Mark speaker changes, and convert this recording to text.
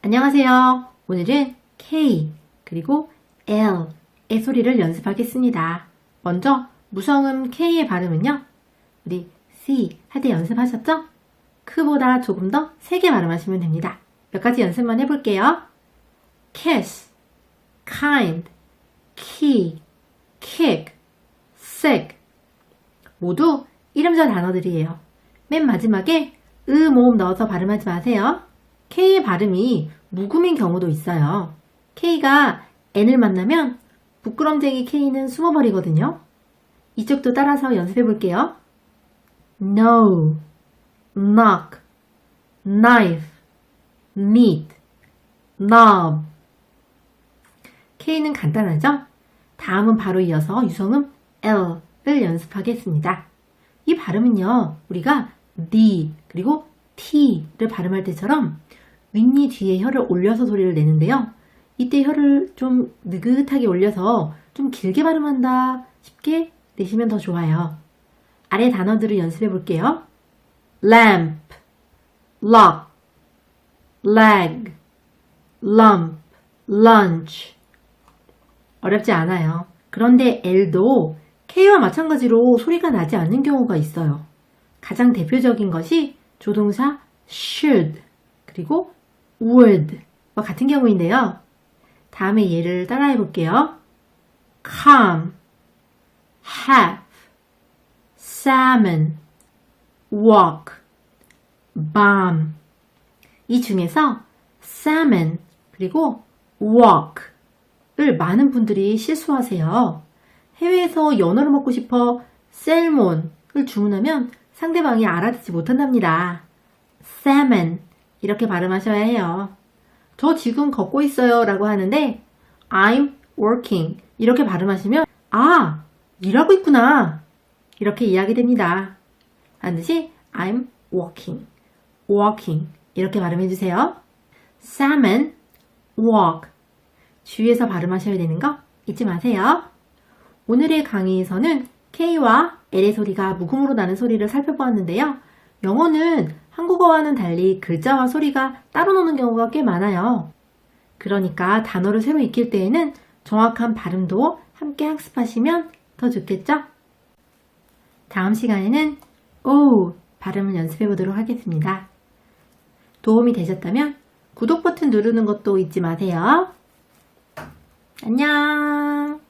Speaker 1: 안녕하세요. 오늘은 K 그리고 L의 소리를 연습하겠습니다. 먼저 무성음 K의 발음은요. 우리 C 할 때 연습하셨죠? 크보다 조금 더 세게 발음하시면 됩니다. 몇 가지 연습만 해볼게요. kiss, kind, key, kick, sick 모두 이름절 단어들이에요. 맨 마지막에 모음 넣어서 발음하지 마세요. K의 발음이 묵음인 경우도 있어요. K가 N을 만나면 부끄럼쟁이 K는 숨어버리거든요. 이쪽도 따라서 연습해 볼게요. No, knock, knife, meat, knob. K는 간단하죠? 다음은 바로 이어서 유성음 L을 연습하겠습니다. 이 발음은요, 우리가 D 그리고 T를 발음할 때처럼 윗니 뒤에 혀를 올려서 소리를 내는데요. 이때 혀를 좀 느긋하게 올려서 좀 길게 발음한다 싶게 내시면 더 좋아요. 아래 단어들을 연습해 볼게요. lamp, lock, leg, lump, lunch. 어렵지 않아요. 그런데 L도 K와 마찬가지로 소리가 나지 않는 경우가 있어요. 가장 대표적인 것이 조동사 should 그리고 would와 같은 경우인데요. 다음에 얘를 따라해 볼게요. come, have, salmon, walk, bomb. 이 중에서 salmon 그리고 walk을 많은 분들이 실수하세요. 해외에서 연어를 먹고 싶어 셀몬을 주문하면 상대방이 알아듣지 못한답니다. salmon 이렇게 발음하셔야 해요. 저 지금 걷고 있어요 라고 하는데 I'm working 이렇게 발음하시면 아, 일하고 있구나 이렇게 이야기 됩니다. 반드시 I'm walking 이렇게 발음해 주세요. salmon, walk 주의해서 발음하셔야 되는 거 잊지 마세요. 오늘의 강의에서는 K와 L의 소리가 묵음으로 나는 소리를 살펴보았는데요. 영어는 한국어와는 달리 글자와 소리가 따로 노는 경우가 꽤 많아요. 그러니까 단어를 새로 익힐 때에는 정확한 발음도 함께 학습하시면 더 좋겠죠? 다음 시간에는 O 발음을 연습해 보도록 하겠습니다. 도움이 되셨다면 구독 버튼 누르는 것도 잊지 마세요. 안녕!